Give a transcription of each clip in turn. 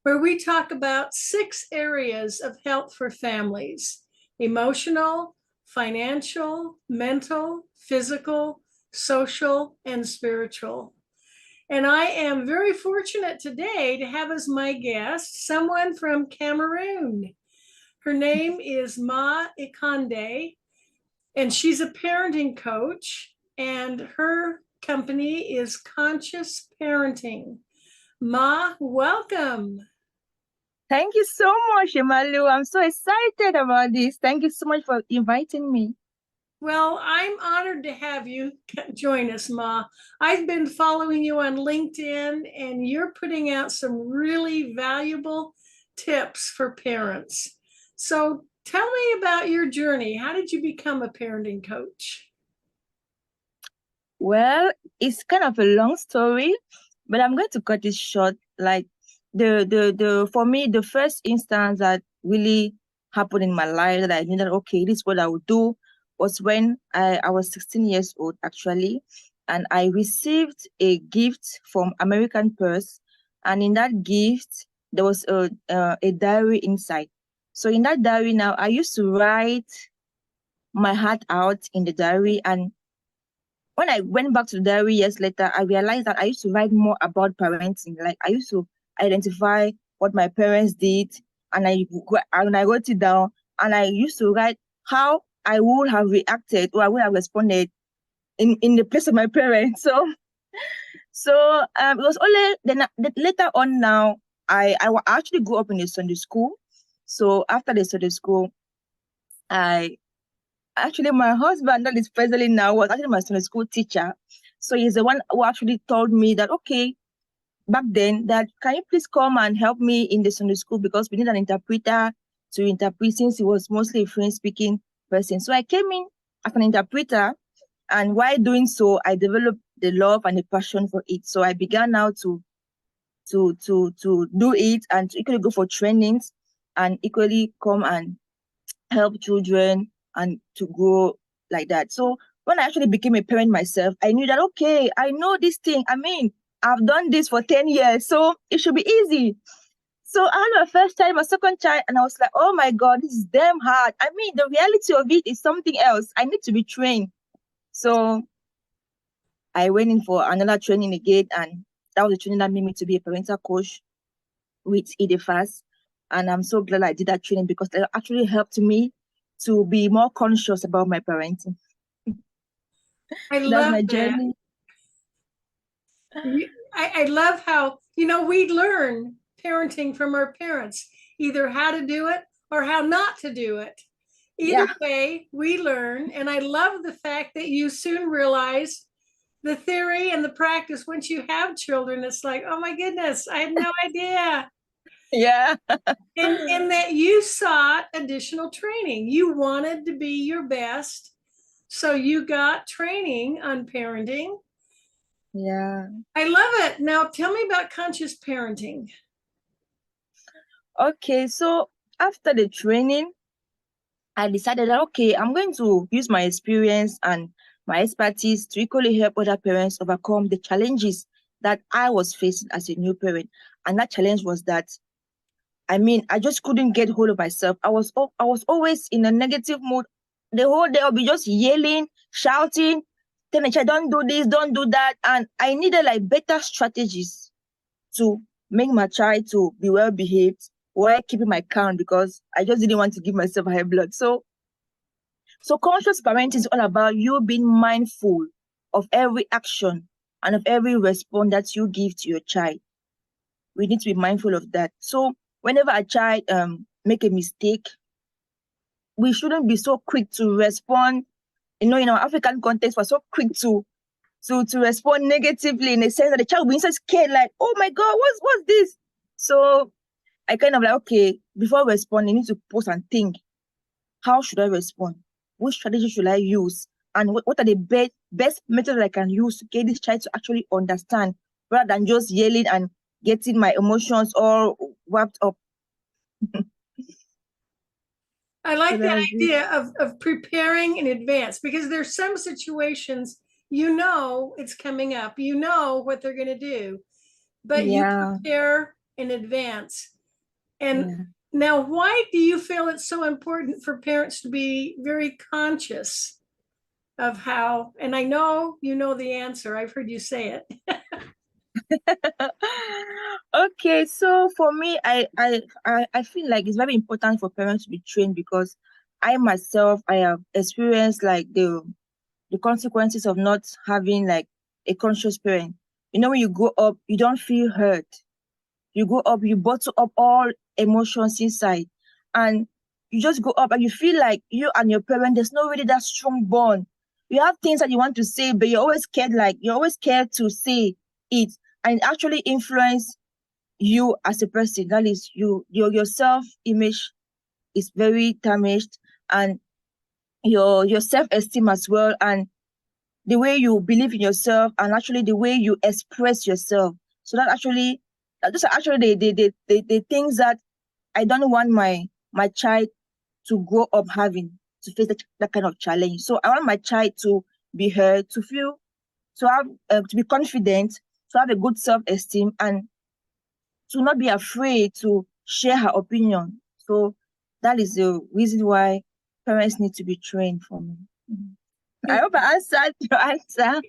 where we talk about 6 areas of health for families: emotional, financial, mental, physical, social, and spiritual. And I am very fortunate today to have as my guest someone from Cameroon. Her name is Mah Ekonde, and she's a parenting coach, and her company is Conscious Parenting. Ma, welcome. Thank you so much, Emalu. I'm so excited about this. Thank you so much for inviting me. Well, I'm honored to have you join us, Ma. I've been following you on LinkedIn, and you're putting out some really valuable tips for parents. So tell me about your journey. How did you become a parenting coach? Well, it's kind of a long story, but I'm going to cut it short. Like for me, the first instance that really happened in my life that I knew that okay, this is what I would do was when I was 16 years old actually, and I received a gift from American Purse, and in that gift there was a diary inside. So in that diary now, I used to write my heart out in the diary, and when I went back to the diary years later, I realized that I used to write more about parenting. Like I used to identify what my parents did, and I wrote it down, and I used to write how I would have reacted or I would have responded in the place of my parents. So it was only then later on now I actually grew up in a Sunday school. So after the Sunday school, I actually, my husband that is presently now was actually my Sunday school teacher. So he's the one who actually told me that, okay, back then, that can you please come and help me in the Sunday school because we need an interpreter to interpret since he was mostly a French speaking person. So I came in as an interpreter, and while doing so, I developed the love and the passion for it. So I began now to do it and to equally go for trainings and equally come and help children and to grow like that. So when I actually became a parent myself, I knew that, okay, I know this thing. I mean, I've done this for 10 years, so it should be easy. So I had my first child, my second child, and I was like, oh my God, this is damn hard. I mean, the reality of it is something else. I need to be trained. So I went in for another training again, and that was the training that made me to be a parental coach with IDFAS. And I'm so glad I did that training because it actually helped me to be more conscious about my parenting. I So that's love my that. journey. I love how, we learn parenting from our parents, either how to do it or how not to do it. Either way, we learn. And I love the fact that you soon realize the theory and the practice. Once you have children, it's like, oh my goodness, I had no idea. Yeah. And that you sought additional training. You wanted to be your best. So you got training on parenting. Yeah. I love it. Now tell me about conscious parenting. Okay, so after the training, I decided that, okay, I'm going to use my experience and my expertise to equally help other parents overcome the challenges that I was facing as a new parent. And that challenge was that, I mean, I just couldn't get hold of myself. I was always in a negative mood. The whole day I'll be just yelling, shouting, telling my child, don't do this, don't do that. And I needed like better strategies to make my child to be well behaved while keeping my calm because I just didn't want to give myself high blood. So conscious parenting is all about you being mindful of every action and of every response that you give to your child. We need to be mindful of that. So whenever a child make a mistake, we shouldn't be so quick to respond. In our African context, we're so quick to respond negatively in the sense that the child will be so scared, like, oh my God, what's this? So I kind of like, okay, before responding, I need to pause and think, how should I respond? Which strategy should I use? And what are the best methods I can use to get this child to actually understand rather than just yelling and getting my emotions all wrapped up. I like that idea of preparing in advance because there's some situations it's coming up, what they're going to do, but you prepare in advance. And Yeah. now, why do you feel it's so important for parents to be very conscious of how, and I know you know the answer, I've heard you say it. Okay, so for me, I feel like it's very important for parents to be trained because I myself I have experienced like the consequences of not having like a conscious parent. You know, when you grow up, you don't feel hurt. You grow up, you bottle up all emotions inside, and you just go up and you feel like you and your parent, there's not really that strong bond. You have things that you want to say, but you're always scared to say it, and it actually influence you as a person. That is your self-image is very damaged, and your self-esteem as well, and the way you believe in yourself, and actually the way you express yourself. So those are actually the things that I don't want my child to grow up having, to face that kind of challenge. So I want my child to be heard, to feel, to have, to be confident, to have a good self-esteem, and to not be afraid to share her opinion. So that is the reason why parents need to be trained for me. Mhm. I hope I answered your answer.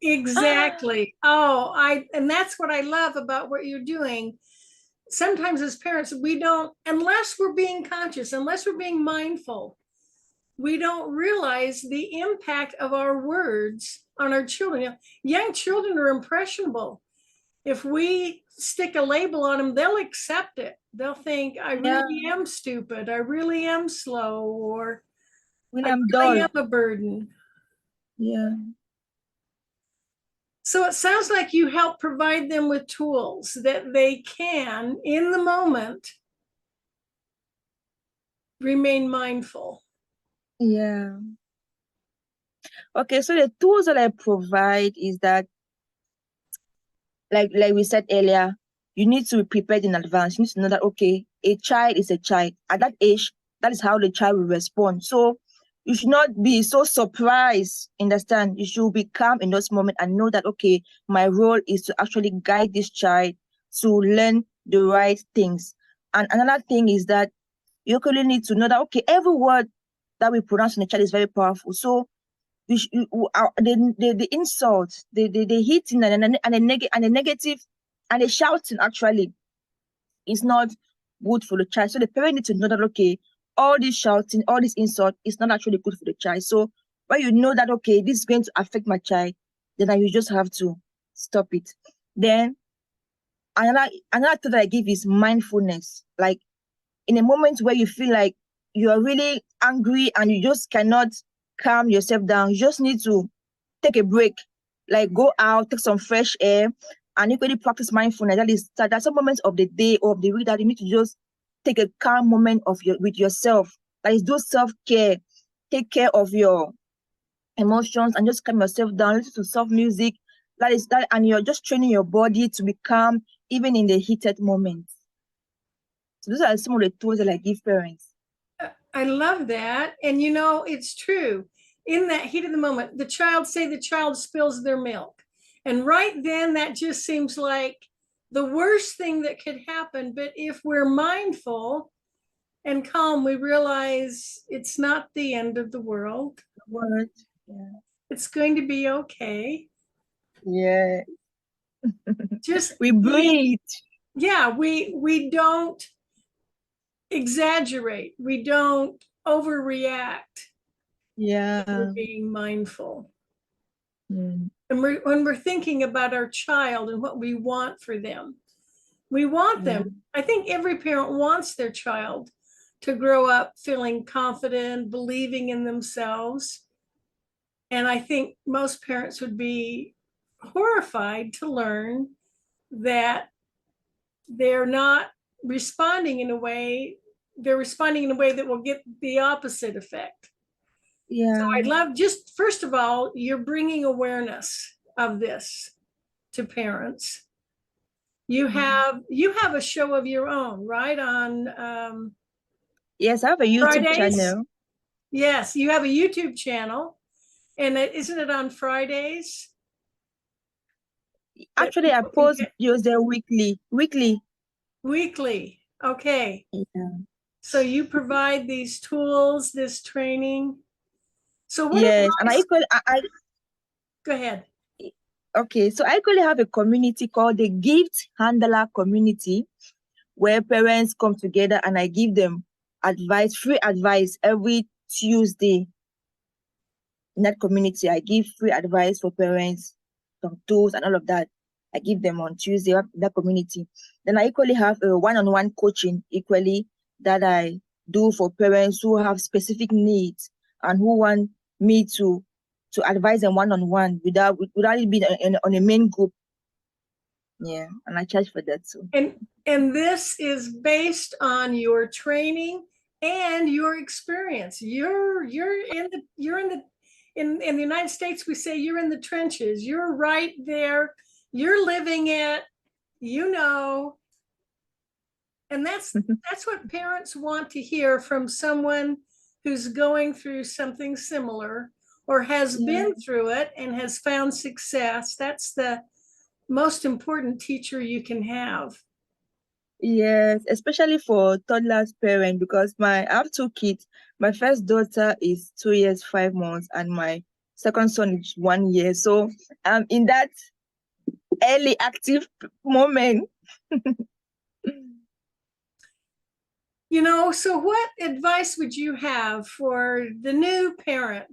Exactly. And that's what I love about what you're doing. Sometimes as parents, we don't, unless we're being conscious, unless we're being mindful, we don't realize the impact of our words on our children. Young children are impressionable. If we stick a label on them, they'll accept it. They'll think, I Yeah, really am stupid. I really am slow, or when I I'm really dull. am a burden. Yeah. So it sounds like you help provide them with tools that they can, in the moment, remain mindful. Yeah. Okay, so the tools that I provide is that, like we said earlier, you need to be prepared in advance. You need to know that okay, a child is a child. At that age, that is how the child will respond. So you should not be so surprised. Understand? You should be calm in those moments and know that okay, my role is to actually guide this child to learn the right things. And another thing is that you really need to know that okay, every word that we pronounce in the child is very powerful. So the insult, the hitting and the negative and the shouting actually is not good for the child. So the parent needs to know that okay, all this shouting, all this insult is not actually good for the child. So when you know that okay, this is going to affect my child, then you just have to stop it. Then another thing that I give is mindfulness. Like in a moment where you feel like you are really angry and you just cannot calm yourself down, you just need to take a break, like go out, take some fresh air, and equally practice mindfulness. That's some moments of the day or of the week that you need to just take a calm moment with yourself. That is, do self-care, take care of your emotions, and just calm yourself down. Listen to soft music. That is that, and you're just training your body to be calm even in the heated moments. So those are some of the tools that I give parents. I love that. And it's true. In that heat of the moment, the child spills their milk. And right then, that just seems like the worst thing that could happen. But if we're mindful and calm, we realize it's not the end of the world. What? Yeah. It's going to be okay. Yeah. Just, We breathe. yeah, we don't exaggerate. We don't overreact. We're Yeah. being mindful. Mm. And when we're thinking about our child and what we want for them, we want Yeah. them. I think every parent wants their child to grow up feeling confident, believing in themselves. And I think most parents would be horrified to learn that they're not responding in a way, they're responding in a way that will get the opposite effect. So Yeah. I love, just first of all, you're bringing awareness of this to parents. You have a show of your own, right? On Yes, I have a YouTube Fridays. channel. Yes, you have a YouTube channel, and isn't it on Fridays that Actually, I people can post get? videos there weekly. Weekly. Weekly. Okay. Yeah. So you provide these tools, this training. So what Yes, and advice? Go ahead. okay, so I actually have a community called the Gift Handler Community, where parents come together and I give them advice, free advice every Tuesday. In that community, I give free advice for parents, some tools and all of that. I give them on Tuesday in that community. Then I equally have a one-on-one coaching equally that I do for parents who have specific needs and who want me to advise them one-on-one without it being on a main group. Yeah, and I charge for that too. And this is based on your training and your experience. In the United States, we say you're in the trenches. You're right there. You're living it, you know. And that's what parents want to hear from someone who's going through something similar or has been through it and has found success. That's the most important teacher you can have. Yes, especially for toddlers parent because I have two kids. My first daughter is 2 years, 5 months, and my second son is 1 year. So I'm in that early active moment. So what advice would you have for the new parent?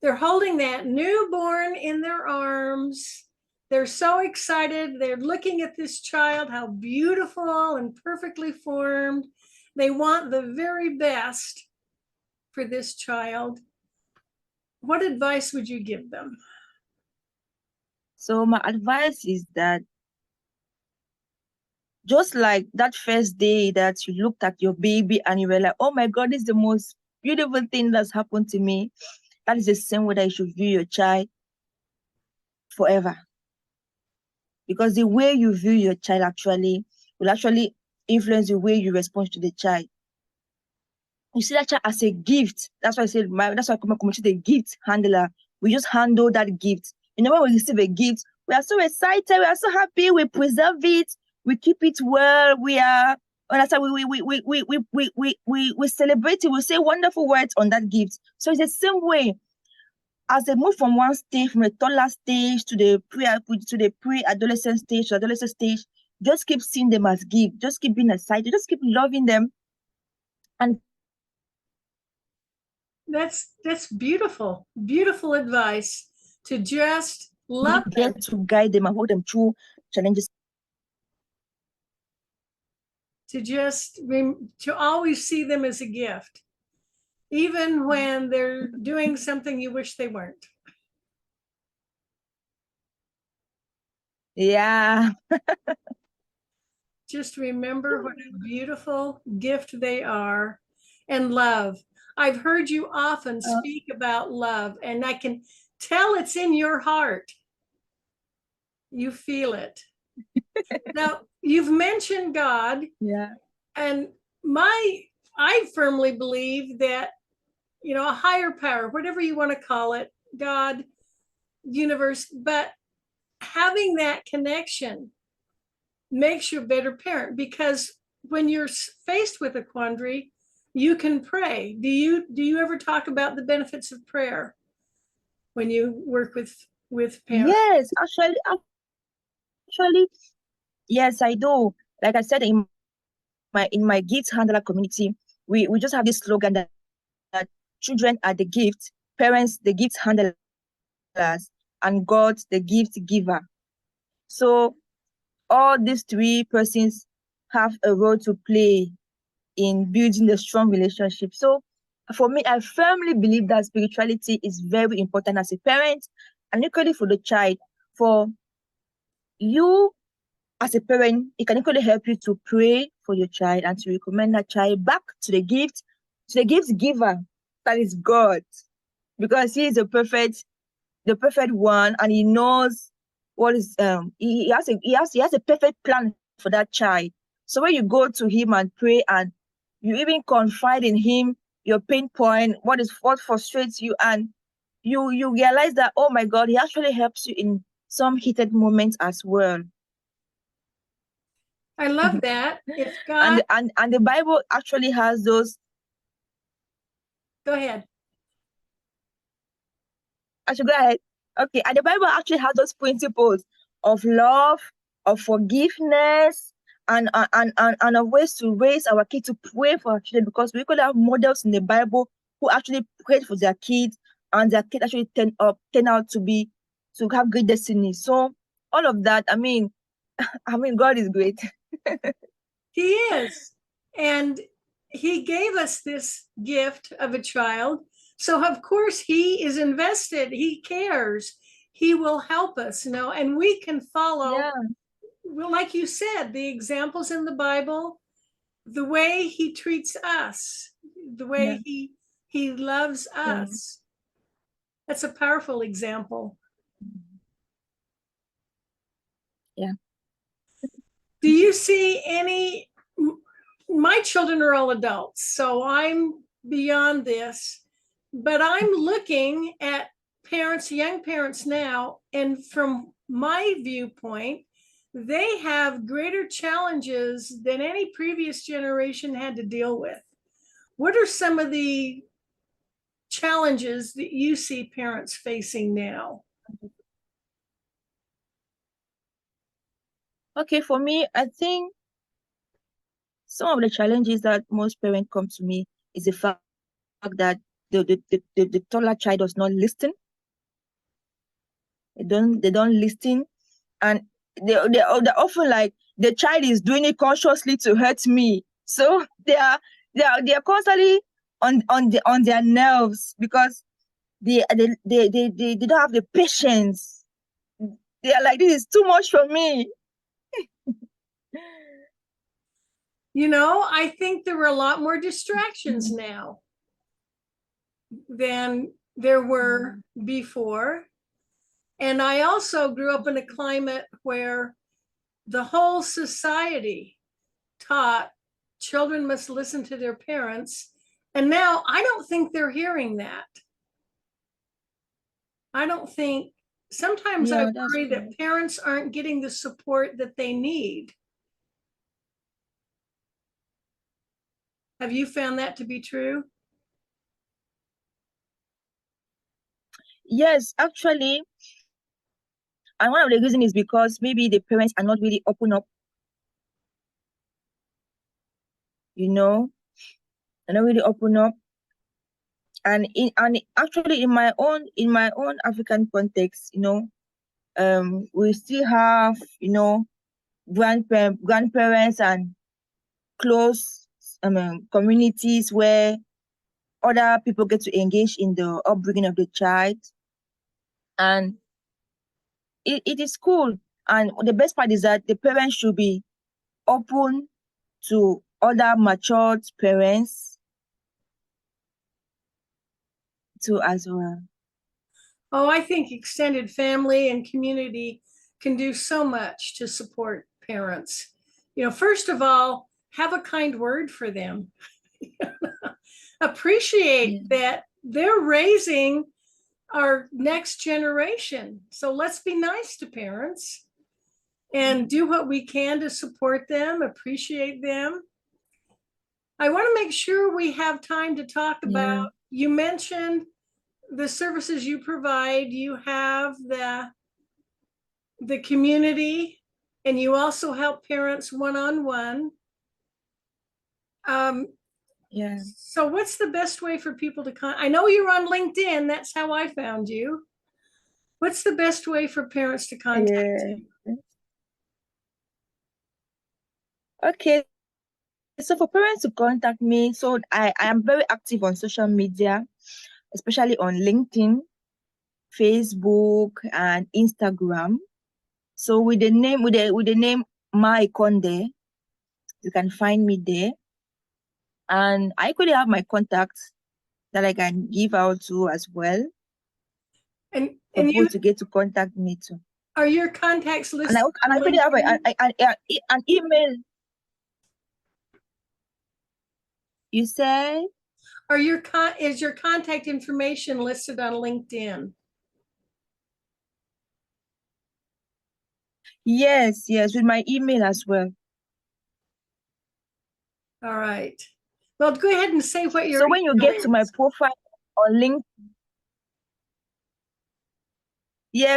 They're holding that newborn in their arms. They're so excited. They're looking at this child, how beautiful and perfectly formed. They want the very best for this child. What advice would you give them? So my advice is that just like that first day that you looked at your baby and you were like, oh my God, this is the most beautiful thing that's happened to me. That is the same way that you should view your child forever. Because the way you view your child will actually influence the way you respond to the child. You see that child as a gift. That's why I said that's why I come to the gift handler. We just handle that gift. When we receive a gift, we are so excited, we are so happy, we preserve it, we keep it well, we are understand we celebrate it, we say wonderful words on that gift. So it's the same way as they move from one stage, from the toddler stage to the pre-adolescent stage to adolescent stage, just keep seeing them as gifts, just keep being excited, just keep loving them. And that's beautiful advice, to just love be them, there to guide them and hold them through challenges. to always see them as a gift, even when they're doing something you wish they weren't. Yeah. Just remember what a beautiful gift they are. And love. I've heard you often speak about love, and I can tell it's in your heart. You feel it. Now, you've mentioned God. Yeah. And I firmly believe that, a higher power, whatever you want to call it, God, universe, but having that connection makes you a better parent, because when you're faced with a quandary, you can pray. Do you ever talk about the benefits of prayer when you work with parents? Yes, actually, yes, I do. Like I said in my gift handler community, we just have this slogan that children are the gift, parents the gift handlers, and God the gift giver. So all these three persons have a role to play in building a strong relationship. So for me, I firmly believe that spirituality is very important as a parent and equally for the child. For you as a parent, it can equally help you to pray for your child and to recommend that child back to the gift giver, that is God, because He is the perfect one, and He knows what is he has a perfect plan for that child. So when you go to Him and pray and you even confide in Him your pain point, what frustrates you, and you realize that, oh my God, He actually helps you in some heated moments as well. I love that. If God, And the Bible actually has those. go ahead. I should go ahead. Okay, and the Bible actually has those principles of love, of forgiveness, and of ways to raise our kids, to pray for our children, because we could have models in the Bible who actually prayed for their kids, and their kids actually turn out to have great destiny. So all of that, I mean, God is great. He is. And he gave us this gift of a child. So, of course, he is invested. He cares. He will help us, and we can follow, Yeah, well, like you said, the examples in the Bible, the way he treats us, the yeah, way he loves yeah, us. That's a powerful example. yeah. Do you see any? My children are all adults, so I'm beyond this, but I'm looking at parents, young parents now, and from my viewpoint, they have greater challenges than any previous generation had to deal with. What are some of the challenges that you see parents facing now? Okay, for me, I think some of the challenges that most parents come to me is the fact that the toddler child does not listen. They don't listen, and they're often like, the child is doing it consciously to hurt me. So they are constantly on their nerves, because they don't have the patience. They are like, this is too much for me. I think there were a lot more distractions now than there were before. And I also grew up in a climate where the whole society taught children must listen to their parents. And now I don't think they're hearing that. I don't think, sometimes I Yeah, that's worry true. that parents aren't getting the support that they need. Have you found that to be true? Yes, actually, and one of the reasons is because maybe the parents are not really open up, you know, they're not really open up. And actually, in my own African context, we still have, grandparents and close communities where other people get to engage in the upbringing of the child, and it is cool. And the best part is that the parents should be open to other matured parents too as well. Oh, I think extended family and community can do so much to support parents. First of all, have a kind word for them. Appreciate Yeah, that they're raising our next generation. So let's be nice to parents and do what we can to support them, appreciate them. I want to make sure we have time to talk yeah, about, you mentioned the services you provide. You have the community, and you also help parents one-on-one. Um, yeah, so what's the best way for people to I know you're on LinkedIn. That's how I found you. What's the best way for parents to contact yeah. you? Okay. So for parents to contact me, so I am very active on social media, especially on LinkedIn, Facebook, and Instagram. So with the name Mah Ekonde, you can find me there. And I could have my contacts that I can give out to as well, And for and people you to get to contact me too. are your contacts And I listed and I on could have LinkedIn? an email. You say? Is your contact information listed on LinkedIn? Yes, yes, with my email as well. All right. Well, go ahead and say what your So when you get to my profile on LinkedIn,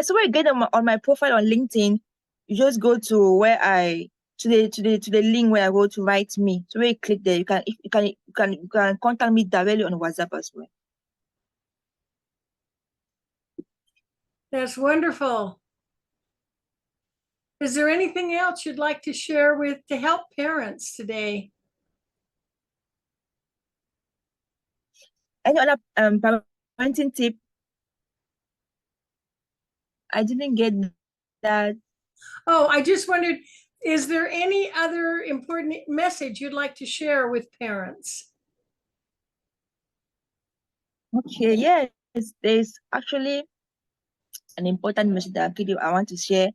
so when you get on my profile on LinkedIn, you just go to where to the link where I go to write me. So when you click there, you can contact me directly on WhatsApp as well. That's wonderful. Is there anything else you'd like to share to help parents today? Any other parenting tip? I didn't get that. Oh, I just wondered, is there any other important message you'd like to share with parents? Okay, yes, there's actually an important message that I want to share.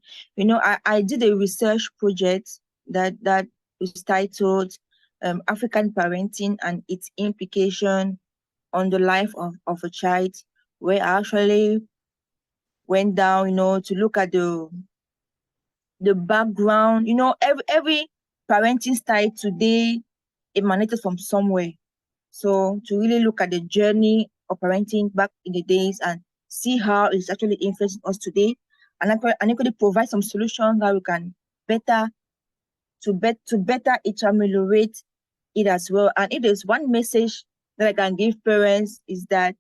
I did a research project that is titled African Parenting and its Implication on the Life of a Child, where I actually went down, to look at the background. Every parenting style today emanated from somewhere. So to really look at the journey of parenting back in the days and see how it's actually influencing us today, and actually provide some solutions that we can better it, ameliorate it as well. And if there's one message that I can give parents, is that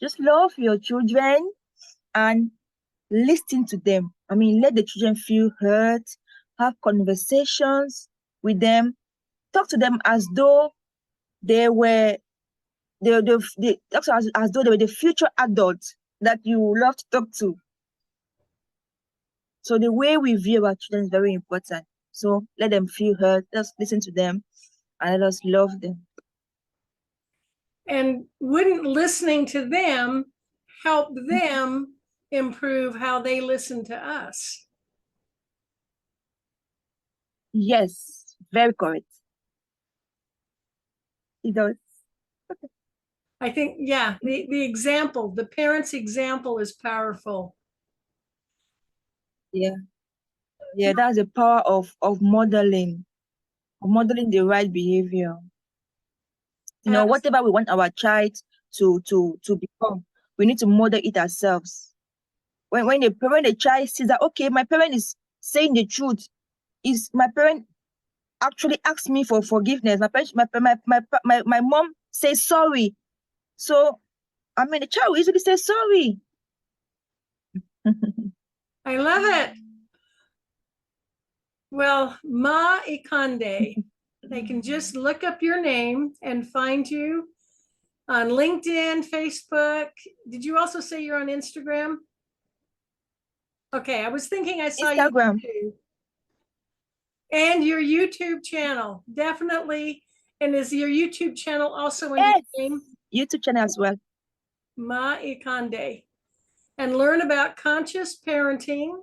just love your children and listen to them. I mean, let the children feel heard, have conversations with them, talk to them as though they were as though they were the future adults that you love to talk to. So the way we view our children is very important. So let them feel heard, let's listen to them, and let us love them. And wouldn't listening to them help them improve how they listen to us? Yes, very correct. It does. I think, yeah, the example, the parent's example is powerful. Yeah, that's the power of modeling the right behavior. Whatever we want our child to become, we need to model it ourselves. When the child sees that, okay, my parent is saying the truth, is my parent actually asks me for forgiveness, my mom says sorry, so the child will easily say sorry. I love it. Well, Mah Ekonde, they can just look up your name and find you on LinkedIn, Facebook. Did you also say you're on Instagram? Okay, I was thinking I saw Instagram. you. And your YouTube channel, definitely. And is your YouTube channel also in Yes, your name? YouTube channel as well. Mah Ekonde. And learn about conscious parenting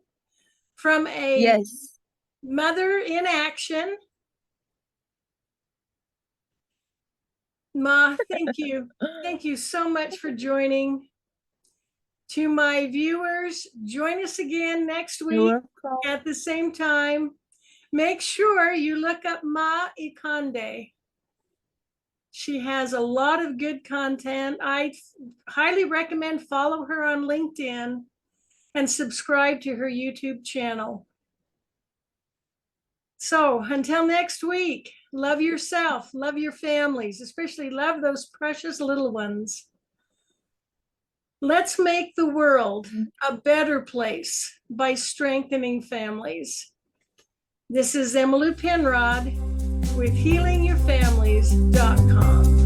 from a mother in action. Ma, thank you. Thank you so much for joining. To my viewers, join us again next week at the same time. Make sure you look up Mah Ekonde. She has a lot of good content. I highly recommend follow her on LinkedIn and subscribe to her YouTube channel. So until next week, love yourself, love your families, especially love those precious little ones. Let's make the world a better place by strengthening families. This is Emily Penrod with HealingYourFamilies.com.